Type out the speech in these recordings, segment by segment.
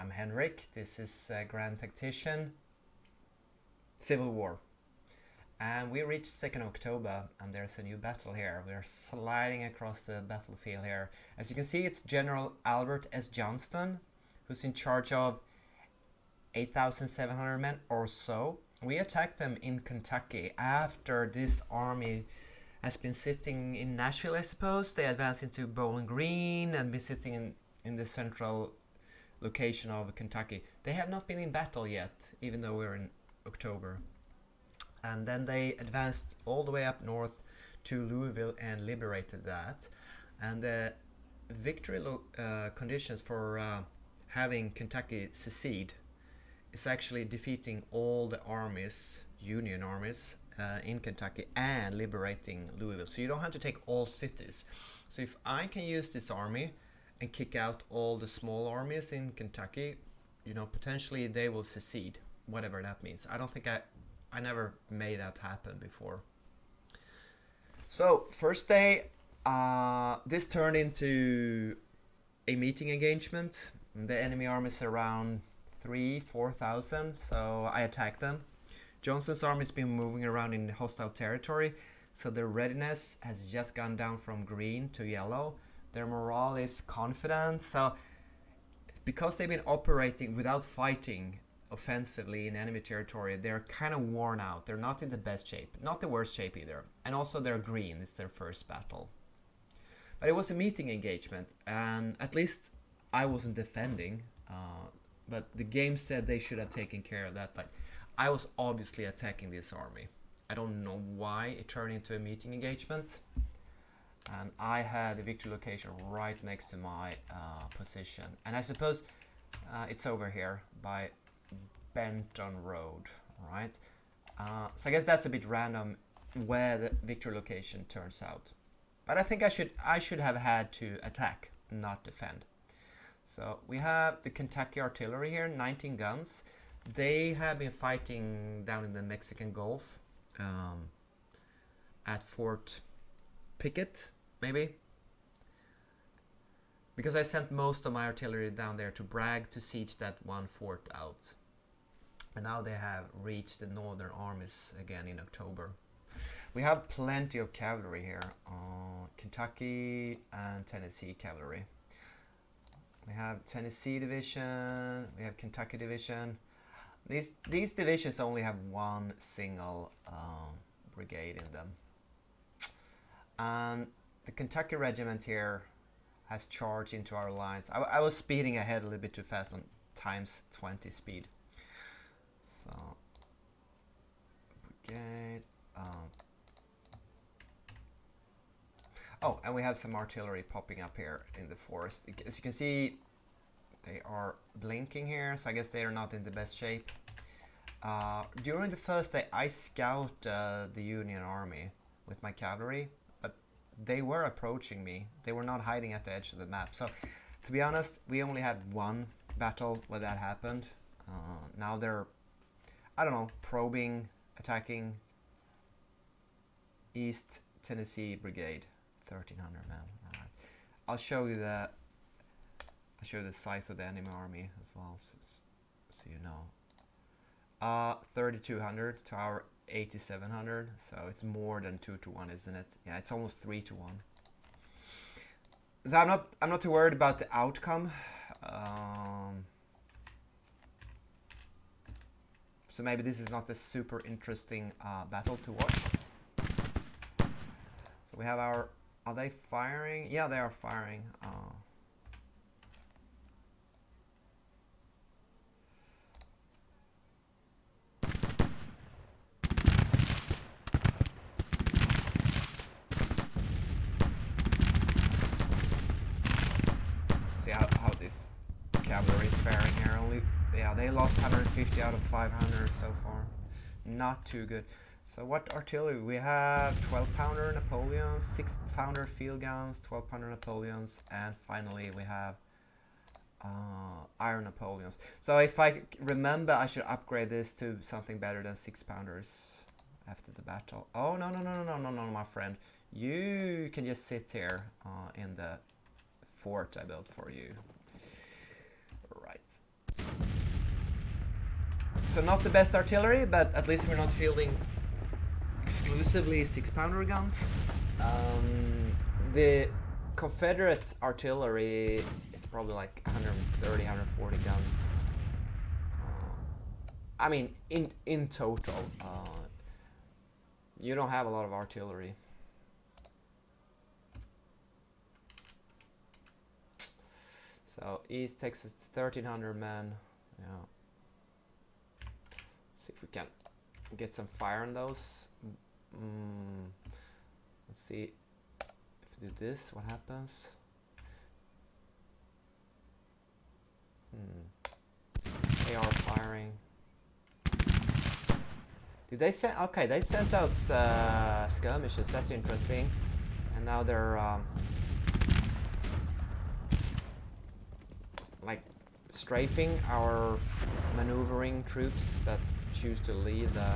I'm Henrik. This is Grand Tactician Civil War. And we reached 2nd October and there's a new battle here. We're sliding across the battlefield here. As you can see, it's General Albert S. Johnston, who's in charge of 8,700 men or so. We attacked them in Kentucky after this army has been sitting in Nashville, I suppose. They advanced into Bowling Green and been sitting in the central location of Kentucky. They have not been in battle yet, even though we're in October. And then they advanced all the way up north to Louisville and liberated that. And the victory conditions for having Kentucky secede is actually defeating all the armies, Union armies, in Kentucky and liberating Louisville. So you don't have to take all cities. So if I can use this army and kick out all the small armies in Kentucky, you know, potentially they will secede, whatever that means. I don't think I never made that happen before. So first day, this turned into a meeting engagement. The enemy army is around 3,000-4,000, so I attacked them. Johnston's army has been moving around in hostile territory, so their readiness has just gone down from green to yellow. Their morale is confident, so because they've been operating without fighting offensively in enemy territory, they're kind of worn out. They're not in the best shape, not the worst shape either. And also they're green, it's their first battle. But it was a meeting engagement, and at least I wasn't defending, but the game said they should have taken care of that. Like, I was obviously attacking this army. I don't know why it turned into a meeting engagement. And I had a victory location right next to my position. And I suppose it's over here by Benton Road, right? So I guess that's a bit random where the victory location turns out. But I think I should have had to attack, not defend. So we have the Kentucky artillery here, 19 guns. They have been fighting down in the Mexican Gulf at Fort Pickett, maybe. Because I sent most of my artillery down there to Bragg to siege that one fort out. And now they have reached the northern armies again in October. We have plenty of cavalry here. Kentucky and Tennessee cavalry. We have Tennessee division, we have Kentucky division. These divisions only have one single brigade in them. And the Kentucky regiment here has charged into our lines. I was speeding ahead a little bit too fast on times 20 speed. So, brigade. Oh, and we have some artillery popping up here in the forest. As you can see, they are blinking here, so I guess they are not in the best shape. During the first day, I scouted the Union army with my cavalry, but they were approaching me. They were not hiding at the edge of the map. So, to be honest, we only had one battle where that happened. Now they're, I don't know, probing, attacking East Tennessee Brigade. 1,300 men. All right. I'll show you the size of the enemy army as well, so you know. 3,200 to our 8,700, so it's more than 2 to 1, isn't it? Yeah, it's almost 3 to 1. So I'm not too worried about the outcome. So maybe this is not a super interesting battle to watch. So we have our. Are they firing? Yeah, they are firing. See how this cavalry is faring here. Yeah, they lost 150 out of 500 so far. Not too good. So what artillery? We have 12-pounder Napoleons, 6-pounder field guns, 12-pounder Napoleons, and finally we have iron Napoleons. So if I remember, I should upgrade this to something better than 6-pounders after the battle. Oh, no, my friend. You can just sit here in the fort I built for you. Right. So not the best artillery, but at least we're not fielding exclusively 6-pounder guns. The Confederate artillery is probably like 130, 140 guns. I mean, in total, you don't have a lot of artillery. So East Texas 1,300 men. Yeah. See if we can get some fire on those. Let's see if we do this, what happens? They are firing. Did they send? Okay, they sent out skirmishes. That's interesting. And now they're like strafing our maneuvering troops that choose to leave the.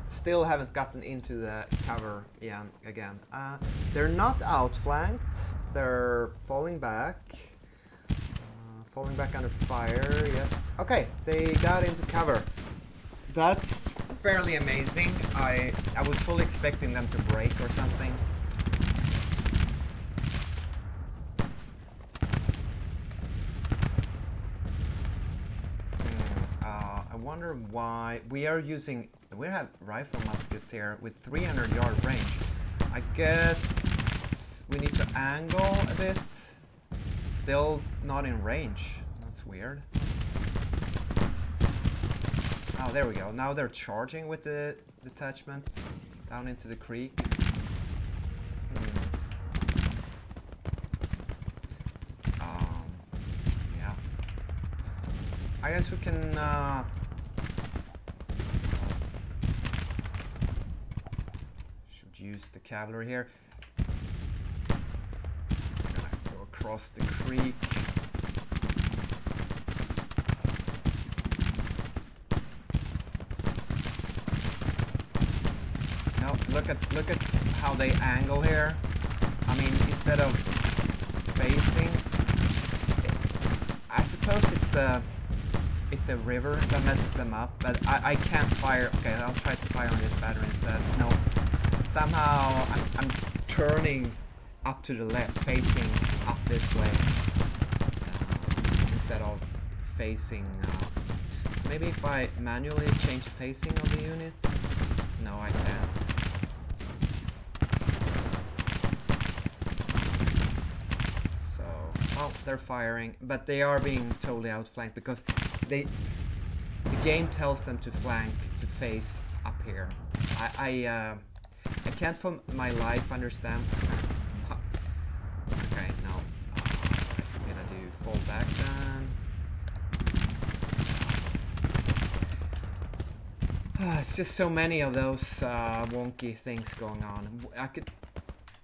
Still haven't gotten into the cover again. They're not outflanked. They're falling back under fire. Yes. Okay, they got into cover. That's fairly amazing. I was fully expecting them to break or something. I wonder why we have rifle muskets here with 300-yard range. I guess we need to angle a bit. Still not in range. That's weird. Oh, there we go. Now they're charging with the detachment down into the creek. Yeah. I guess we can use the cavalry here. I'm gonna go across the creek. No, look at how they angle here. I mean, instead of facing, I suppose it's the river that messes them up. But I can't fire. Okay, I'll try to fire on this battery instead. No. Somehow I'm turning up to the left, facing up this way, instead of facing. Maybe if I manually change the facing of the unit? No, I can't. So, well, they're firing, but they are being totally outflanked because the game tells them to flank, to face up here. I can't for my life understand. Okay, no. I'm gonna do fall back then. It's just so many of those wonky things going on.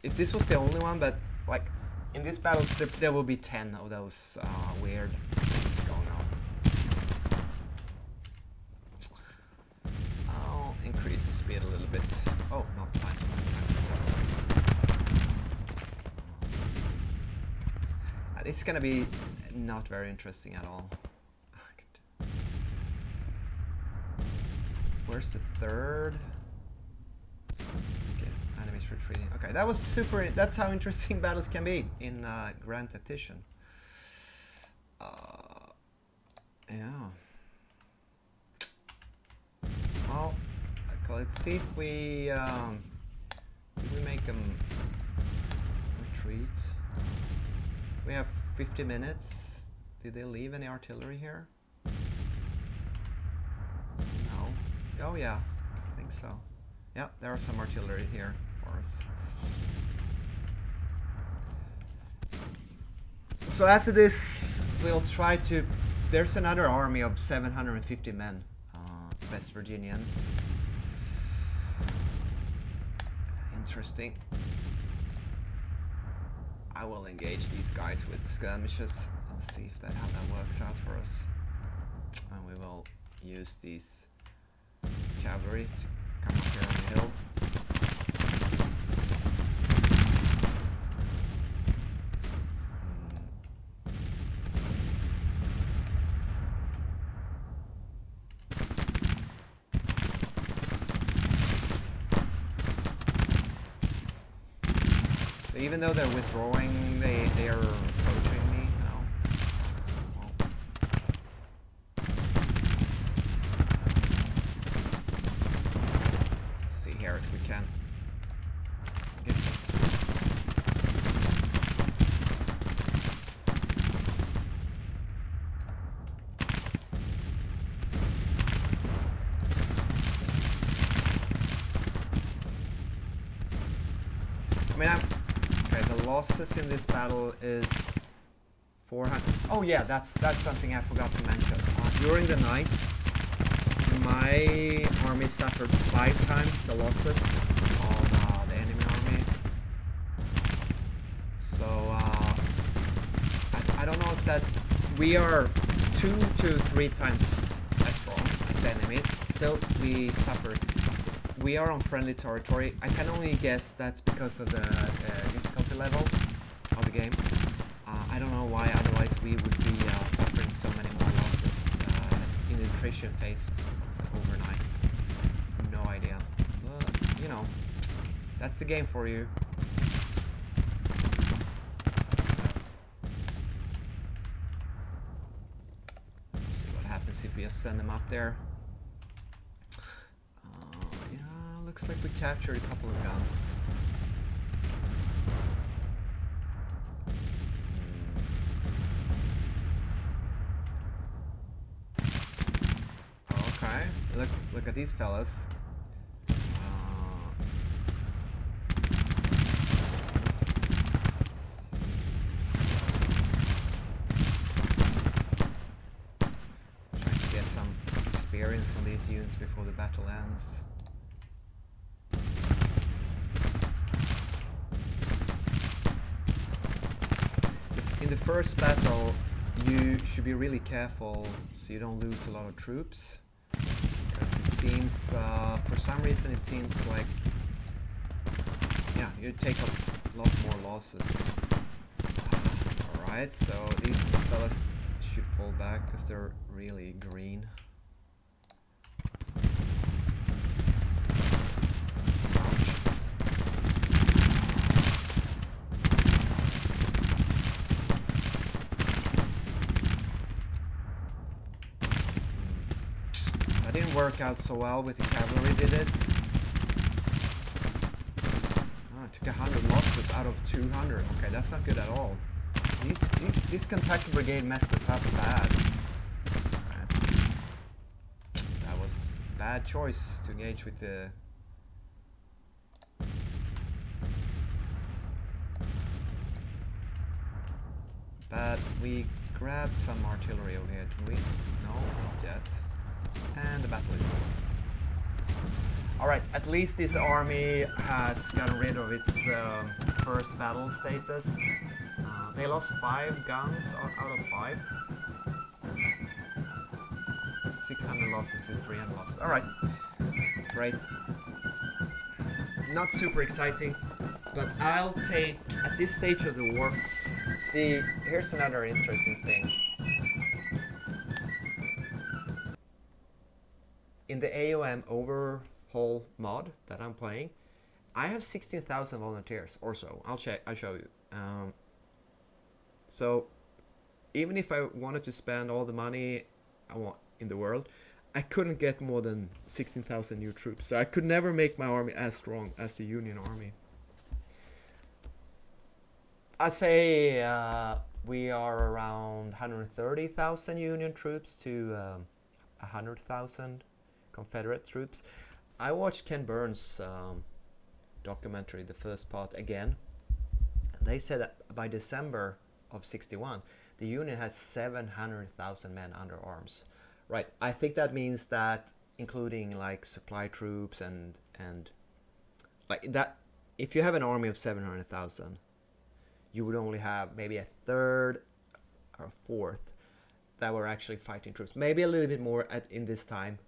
If this was the only one, but like in this battle, there will be 10 of those weird things going on. I'll increase the speed a little bit. Oh, not time. It's gonna be not very interesting at all. Where's the third? Okay, enemies retreating. Okay, that was super. That's how interesting battles can be in Grand Tactician. Yeah. Well, let's see if we make them retreat. We have 50 minutes. Did they leave any artillery here? No. Oh yeah, I think so. Yeah, there are some artillery here for us. So after this, we'll try to... There's another army of 750 men, West Virginians. Interesting. I will engage these guys with skirmishes. I'll see if how that works out for us. and we will use these cavalry to come up here on the hill. So even though they're withdrawing, they are approaching me now. Well. Let's see here if we can get some. I mean, okay, the losses in this battle is 400. Oh yeah, that's something I forgot to mention. During the night, my army suffered 5 times the losses of the enemy army. So I don't know if that we are 2 to 3 times as strong as the enemies. Still, we suffered. We are on friendly territory. I can only guess that's because of the difficulty level of the game. I don't know why, otherwise we would be suffering so many more losses in the attrition phase overnight. No idea. But, you know, that's the game for you. Let's see what happens if we just send them up there. Looks like we captured a couple of guns. Okay, look at these fellas. Trying to get some experience on these units before the battle ends. In the first battle, you should be really careful so you don't lose a lot of troops. Because it seems, for some reason, it seems like, yeah, you take a lot more losses. Alright, so these fellas should fall back because they're really green. Didn't work out so well with the cavalry, did it? Oh, it took 100 losses out of 200. Okay, that's not good at all. This Kentucky brigade messed us up bad. Right. That was a bad choice to engage with the. But we grabbed some artillery over here, did we? No, not yet. And the battle is over. Alright, at least this army has gotten rid of its first battle status. They lost 5 guns out of 5. 600 losses to 300 losses. Alright, great. Not super exciting, but I'll take, at this stage of the war, see, here's another interesting thing. In the AOM overhaul mod that I'm playing, I have 16,000 volunteers or so. I'll show you. So even if I wanted to spend all the money I want in the world, I couldn't get more than 16,000 new troops. So I could never make my army as strong as the Union army. I'd say we are around 130,000 Union troops to 100,000 Confederate troops. I watched Ken Burns' documentary, the first part, again. They said that by December of 61, the Union had 700,000 men under arms. Right, I think that means that including like supply troops and like that, if you have an army of 700,000, you would only have maybe a third or a fourth that were actually fighting troops. Maybe a little bit more in this time,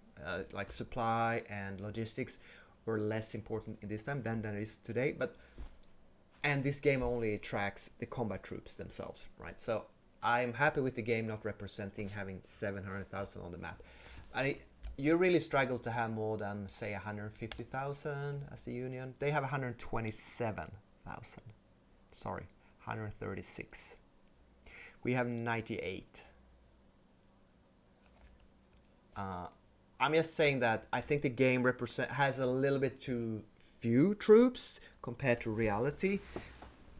like supply and logistics were less important in this time than it is today. And this game only tracks the combat troops themselves, right? So I'm happy with the game not representing having 700,000 on the map. You really struggle to have more than, say, 150,000 as the Union. They have 127,000. Sorry, 136. We have 98. I'm just saying that I think the game has a little bit too few troops compared to reality.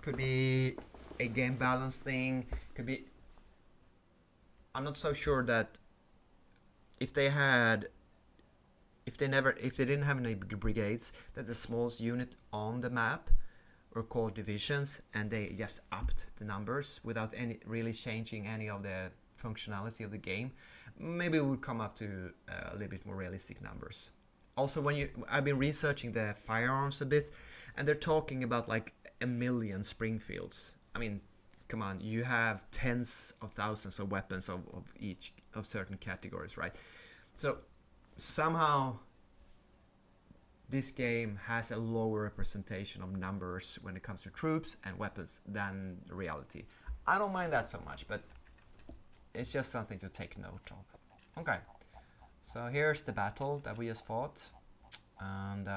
Could be a game balance thing. Could be. I'm not so sure that if they didn't have any brigades, that the smallest unit on the map were called divisions, and they just upped the numbers without really changing any of the functionality of the game, maybe we would come up to a little bit more realistic numbers. Also, I've been researching the firearms a bit, and they're talking about like 1 million Springfields. I mean, come on, you have tens of thousands of weapons of each of certain categories, right? So somehow this game has a lower representation of numbers when it comes to troops and weapons than reality. I don't mind that so much, but it's just something to take note of. Okay, so here's the battle that we just fought, and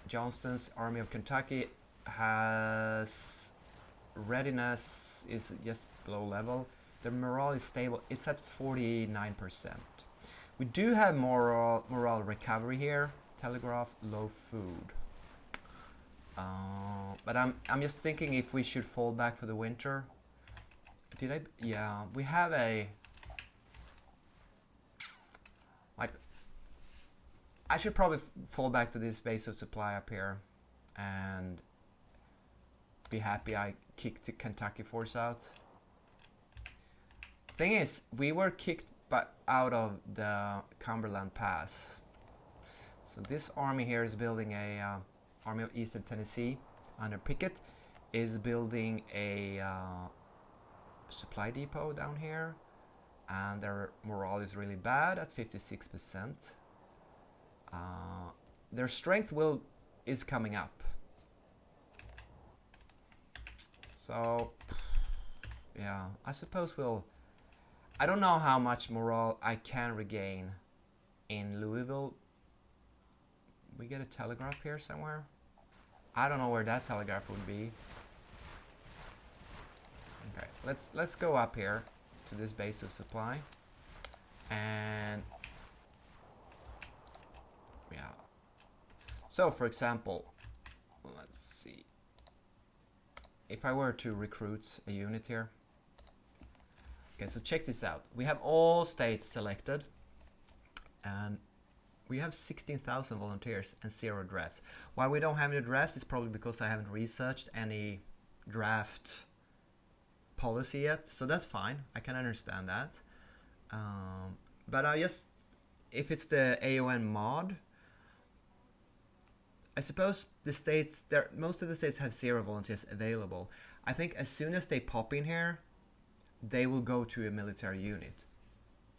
Johnston's Army of Kentucky has readiness is just below level. The morale is stable. It's at 49%. We do have morale recovery here. Telegraph, low food. But I'm just thinking if we should fall back for the winter. Yeah, we have a. Like, I should probably fall back to this base of supply up here, and be happy I kicked the Kentucky force out. Thing is, we were kicked out of the Cumberland Pass. So this army here is building a army of Eastern Tennessee under Pickett is building a supply depot down here, and their morale is really bad at 56%. Their strength is coming up. So yeah, I suppose I don't know how much morale I can regain in Louisville. We get a telegraph here somewhere. I don't know where that telegraph would be. Okay, let's go up here to this base of supply, and yeah. So for example, let's see. If I were to recruit a unit here. Okay, so check this out. We have all states selected, and we have 16,000 volunteers and 0 drafts. Why we don't have any drafts is probably because I haven't researched any draft policy yet, so that's fine. I can understand that. But if it's the AOM mod, I suppose most of the states have 0 volunteers available. I think as soon as they pop in here, they will go to a military unit.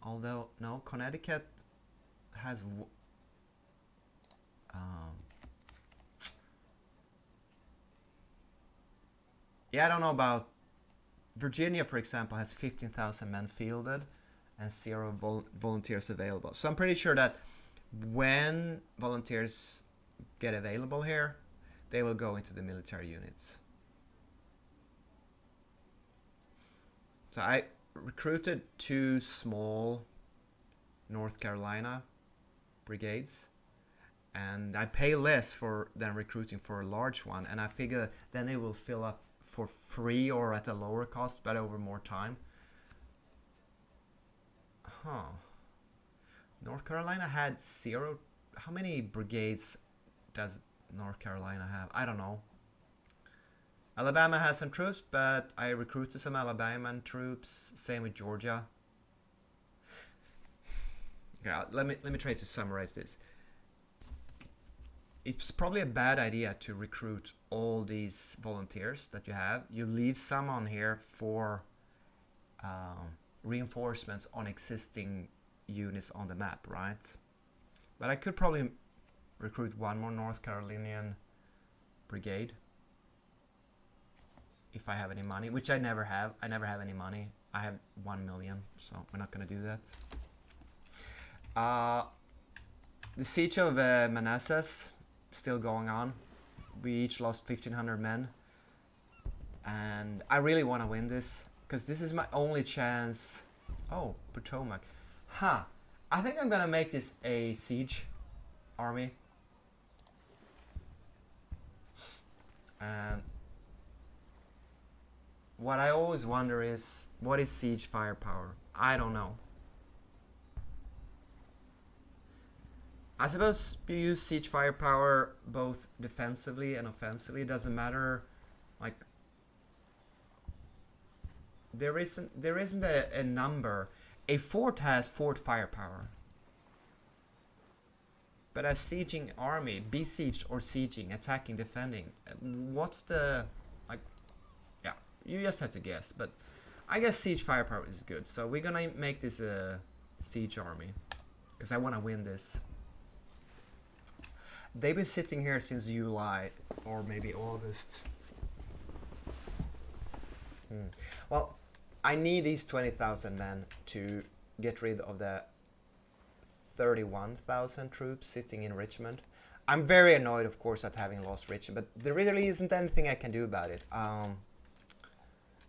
Although, no, Connecticut has... yeah, I don't know about... Virginia, for example, has 15,000 men fielded and 0 volunteers available. So I'm pretty sure that when volunteers get available here, they will go into the military units. So I recruited 2 small North Carolina brigades, and I pay less than recruiting for a large one, and I figure then they will fill up for free or at a lower cost, but over more time. North Carolina had 0. How many brigades does North Carolina have? I don't know. Alabama has some troops, but I recruited some Alabama troops. Same with Georgia. Okay, let me try to summarize this. It's probably a bad idea to recruit all these volunteers that you have. You leave some on here for reinforcements on existing units on the map, right? But I could probably recruit one more North Carolinian brigade if I have any money, which I never have. I never have any money. I have 1 million, so we're not going to do that. The siege of Manassas still going on. We each lost 1,500 men, and I really want to win this because this is my only chance. Oh, Potomac. Huh. I think I'm gonna make this a siege army. And what I always wonder is, what is siege firepower? I don't know. I suppose you use siege firepower both defensively and offensively. It doesn't matter, like, there isn't a number. A fort has fort firepower, but a sieging army, besieged or sieging, attacking, defending, what's the, like, yeah, you just have to guess. But I guess siege firepower is good, so we're gonna make this a siege army because I want to win this. They've been sitting here since July or maybe August. Well, I need these 20,000 men to get rid of the 31,000 troops sitting in Richmond. I'm very annoyed, of course, at having lost Richmond, but there really isn't anything I can do about it.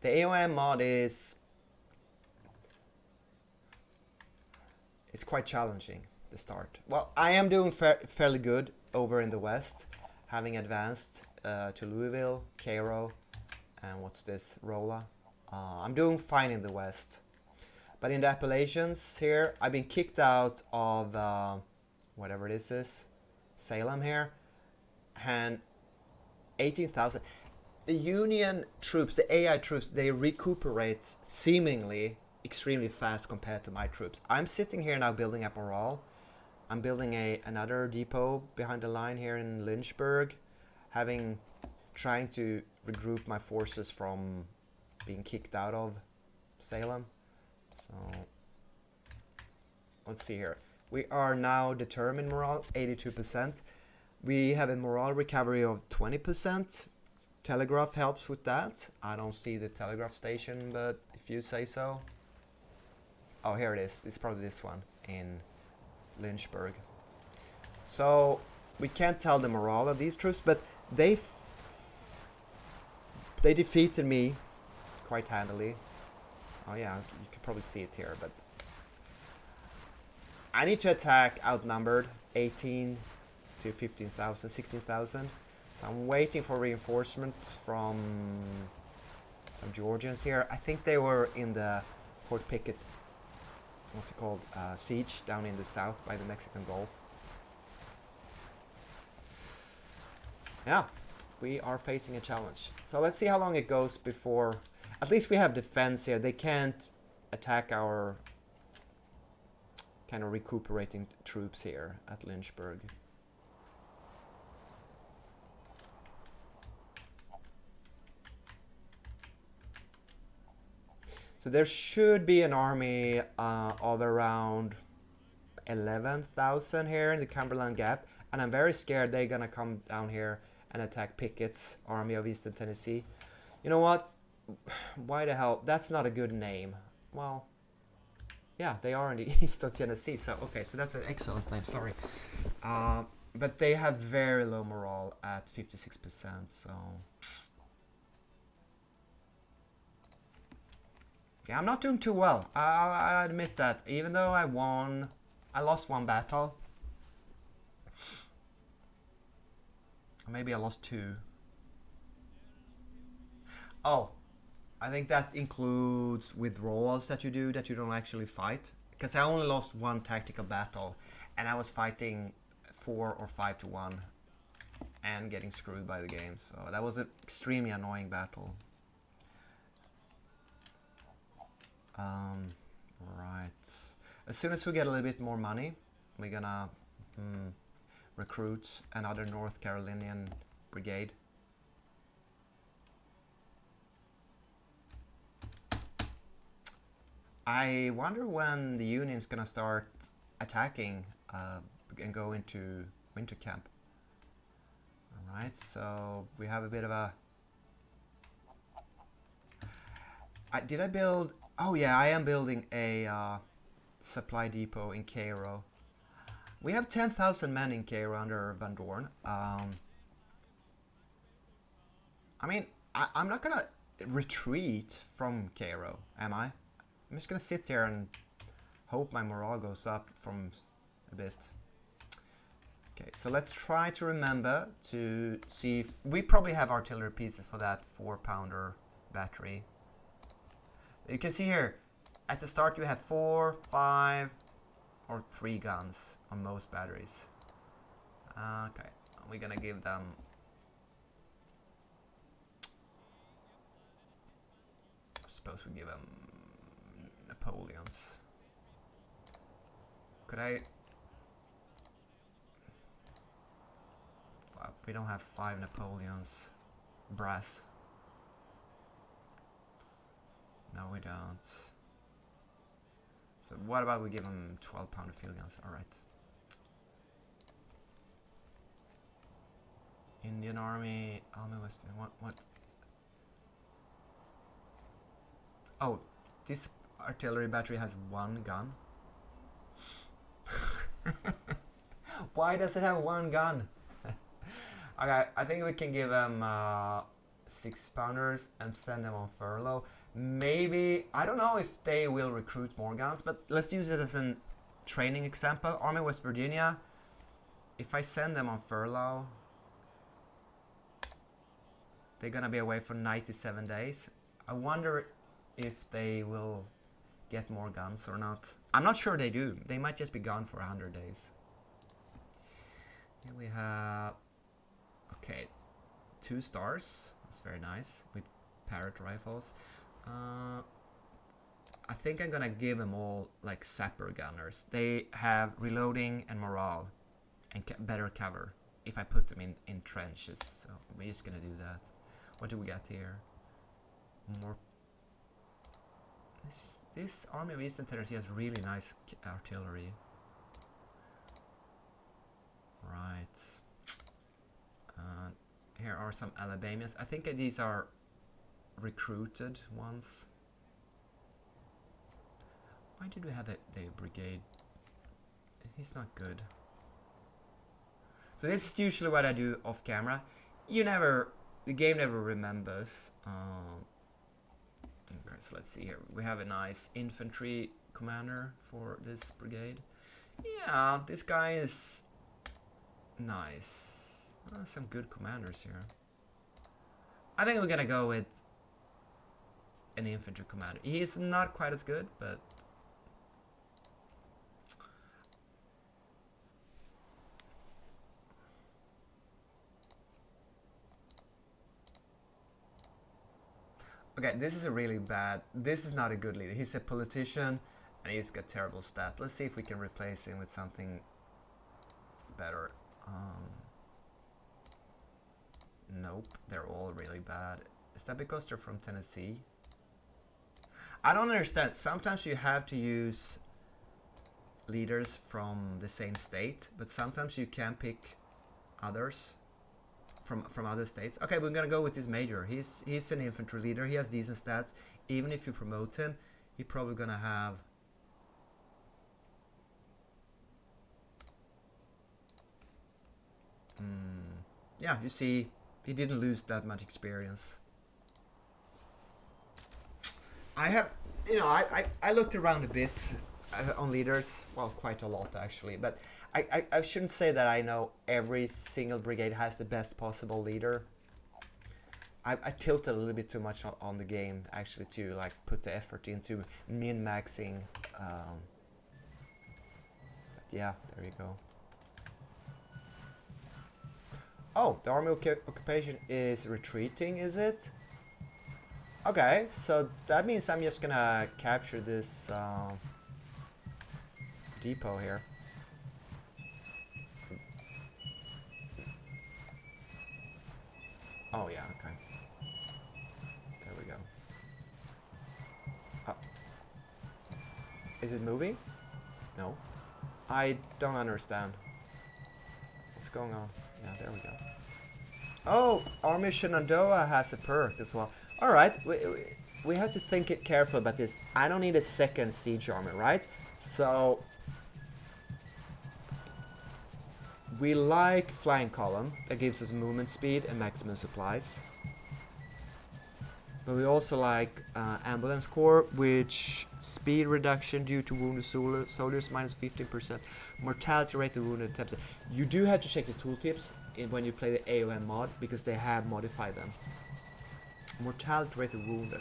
The AOM mod is... it's quite challenging, the start. Well, I am doing fairly good over in the west, having advanced to Louisville, Cairo, and what's this, Rolla. I'm doing fine in the west, but in the Appalachians here, I've been kicked out of whatever this is, Salem here, and 18,000. The Union troops, the AI troops, they recuperate seemingly extremely fast compared to my troops. I'm sitting here now building up morale. I'm building another depot behind the line here in Lynchburg, trying to regroup my forces from being kicked out of Salem. So let's see here. We are now determined morale 82%. We have a morale recovery of 20%. Telegraph helps with that. I don't see the telegraph station, but if you say so. Oh, here it is. It's probably this one in Lynchburg. So we can't tell the morale of these troops, but they defeated me quite handily. Oh yeah, you can probably see it here, but I need to attack outnumbered 18 to 15,000, 16,000. So I'm waiting for reinforcements from some Georgians here. I think they were in the Fort Pickett, what's it called, siege down in the south by the Mexican Gulf. Yeah, we are facing a challenge. So let's see how long it goes before... At least we have defense here. They can't attack our kind of recuperating troops here at Lynchburg. So there should be an army of around 11,000 here in the Cumberland Gap. And I'm very scared they're going to come down here and attack Pickett's Army of Eastern Tennessee. You know what? Why the hell? That's not a good name. Well, yeah, they are in the Eastern Tennessee. So, okay, so that's an excellent name. Sorry. But they have very low morale at 56%. So, yeah, I'm not doing too well. I admit that. Even though I lost one battle. Maybe I lost two. Oh, I think that includes withdrawals that you do that you don't actually fight. Because I only lost one tactical battle, and I was fighting 4 or 5 to 1 and getting screwed by the game. So that was an extremely annoying battle. Right. As soon as we get a little bit more money, we're gonna recruit another North Carolinian brigade. I wonder when the Union's gonna start attacking and go into winter camp. Alright, so we have a bit of a... did I build... Oh yeah, I am building a supply depot in Cairo. We have 10,000 men in Cairo under Van Dorn. I mean, I'm not gonna retreat from Cairo, am I? I'm just gonna sit here and hope my morale goes up from a bit. Okay, so let's try to remember to see if... We probably have artillery pieces for that 4-pounder battery. You can see here, at the start you have 4, 5, or 3 guns on most batteries. Okay, we're gonna give them... I suppose we give them Napoleons. Could I... We don't have 5 Napoleons. Brass. No, we don't. So what about we give them 12-pounder field guns? Alright. Indian Army, West... What? Oh, this artillery battery has 1 gun. Why does it have 1 gun? Okay, I think we can give them 6-pounders and send them on furlough. Maybe, I don't know if they will recruit more guns, but let's use it as a training example. Army West Virginia, if I send them on furlough, they're gonna be away for 97 days. I wonder if they will get more guns or not. I'm not sure they do. They might just be gone for 100 days. Here we have... Okay, 2 stars. That's very nice with Parrot rifles. I think I'm gonna give them all like sapper gunners. They have reloading and morale and better cover if I put them in trenches. So we're just gonna do that. What do we got here? More. This Army of Eastern Tennessee has really nice artillery. Right. Here are some Alabamians. I think these are recruited ones. Why did we have the brigade? He's not good. So this is usually what I do off camera. The game never remembers. Okay, so let's see here. We have a nice infantry commander for this brigade. Yeah, this guy is nice. Some good commanders here. I think we're gonna go with an infantry commander. He's not quite as good, but okay, this is a really bad... This is not a good leader. He's a politician and he's got terrible stats. Let's see if we can replace him with something better. Nope, they're all really bad. Is that because they're from Tennessee? I don't understand. Sometimes you have to use leaders from the same state, but sometimes you can pick others from other states. Okay, we're gonna go with this major. He's an infantry leader. He has decent stats. Even if you promote him, he's probably gonna have... Yeah, you see, he didn't lose that much experience. I have, I looked around a bit on leaders, well, quite a lot actually, but I shouldn't say that I know every single brigade has the best possible leader. I tilted a little bit too much on the game actually to like put the effort into min-maxing. Yeah, there you go. Oh, the army occupation is retreating, is it? Okay, so that means I'm just gonna capture this depot here. Oh yeah, okay. There we go. Is it moving? No. I don't understand. What's going on? Yeah, there we go. Oh, Army Shenandoah has a perk as well. Alright, we have to think it careful about this. I don't need a second siege army, right? So we like flying column. That gives us movement speed and maximum supplies. But we also like ambulance corps, which speed reduction due to wounded soldiers minus 15%, mortality rate of wounded 10%. You do have to check the tooltips when you play the AOM mod because they have modified them. Mortality rate of wounded.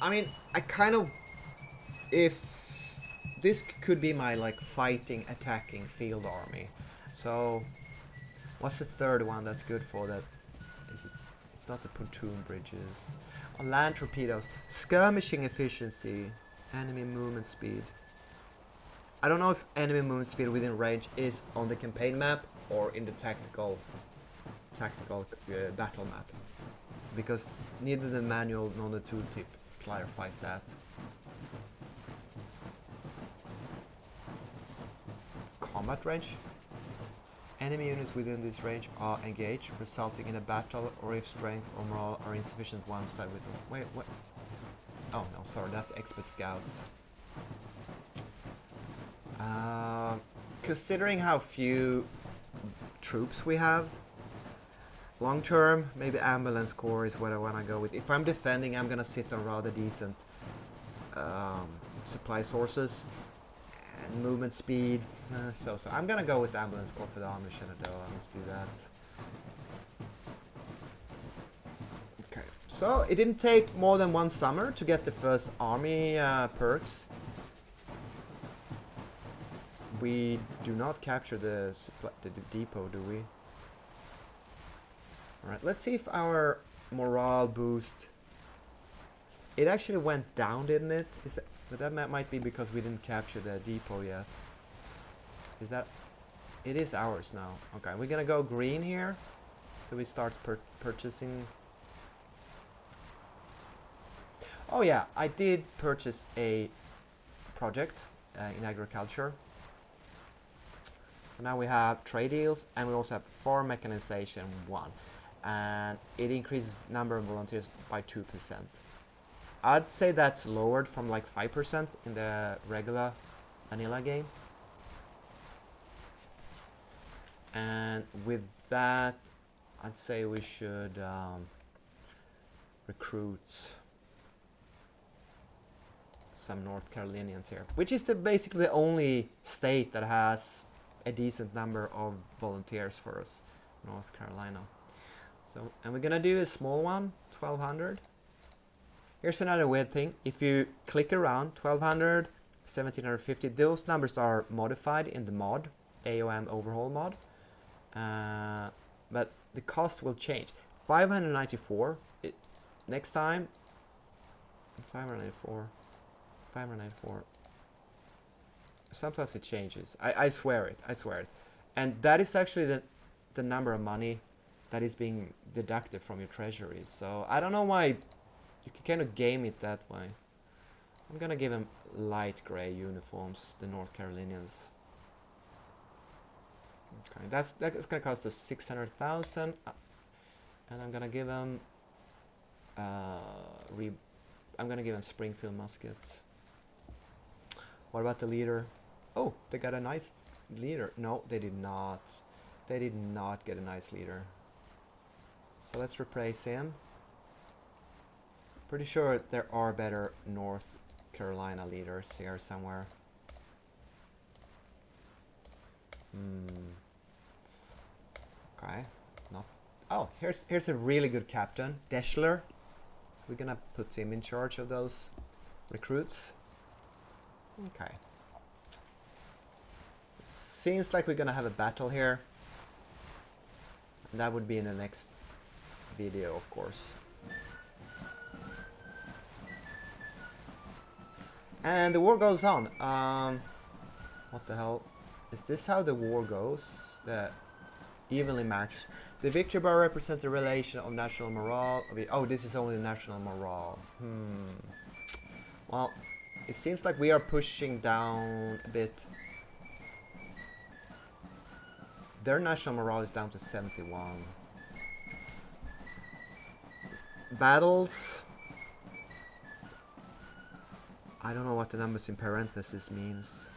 I mean, I kind of, if this could be my like fighting, attacking field army. So, what's the third one that's good for that? Is it? It's not the pontoon bridges. Oh, land torpedoes. Skirmishing efficiency. Enemy movement speed. I don't know if enemy movement speed within range is on the campaign map or in the tactical battle map. Because neither the manual nor the tooltip clarifies that. Combat range. Enemy units within this range are engaged, resulting in a battle, or if strength or morale are insufficient, one side with them. Wait, what? Oh no, sorry, that's expert scouts. Considering how few troops we have, long term, maybe ambulance corps is what I want to go with. If I'm defending, I'm gonna sit on rather decent supply sources. And movement speed, so I'm gonna go with the ambulance corps for the Army Shenandoah. Let's do that. Okay, so it didn't take more than one summer to get the first army perks. We do not capture the depot, do we? Alright, let's see if our morale boost. It actually went down, didn't it? But that might be because we didn't capture the depot yet. Is that... It is ours now. Okay, we're gonna go green here. So we start purchasing... Oh yeah, I did purchase a project in agriculture. So now we have trade deals and we also have farm mechanization 1. And it increases number of volunteers by 2%. I'd say that's lowered from like 5% in the regular vanilla game. And with that, I'd say we should recruit some North Carolinians here, which is basically the only state that has a decent number of volunteers for us, North Carolina. So, and we're gonna do a small one, 1200. Here's another weird thing. If you click around 1200, 1750, those numbers are modified in the mod, AOM overhaul mod. But the cost will change. 594, next time, 594, 594. Sometimes it changes. I swear it, I swear it. And that is actually the number of money that is being deducted from your treasury. So I don't know why. You can kind of game it that way. I'm gonna give them light gray uniforms, the North Carolinians. Okay, that's gonna cost us 600,000, and I'm gonna give them I'm gonna give them Springfield muskets. What about the leader? Oh, they got a nice leader. No, they did not. They did not get a nice leader. So let's replace him. Pretty sure there are better North Carolina leaders here somewhere. Okay, not. Oh, here's a really good captain, Deschler. So we're gonna put him in charge of those recruits. Okay. Seems like we're gonna have a battle here. And that would be in the next video, of course. And the war goes on. What the hell? Is this how the war goes? The evenly matched. The victory bar represents a relation of national morale. Oh, this is only national morale. Well, It seems like we are pushing down a bit. Their national morale is down to 71. Battles. I don't know what the numbers in parentheses means.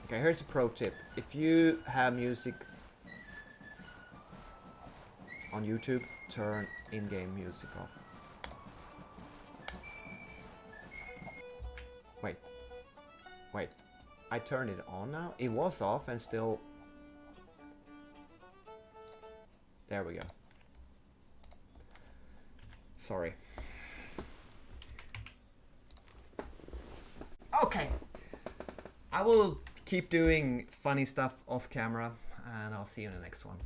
Okay, here's a pro tip. If you have music on YouTube, turn in-game music off. Wait, I turned it on now? It was off and still... There we go. Sorry. Okay. I will keep doing funny stuff off camera, and I'll see you in the next one.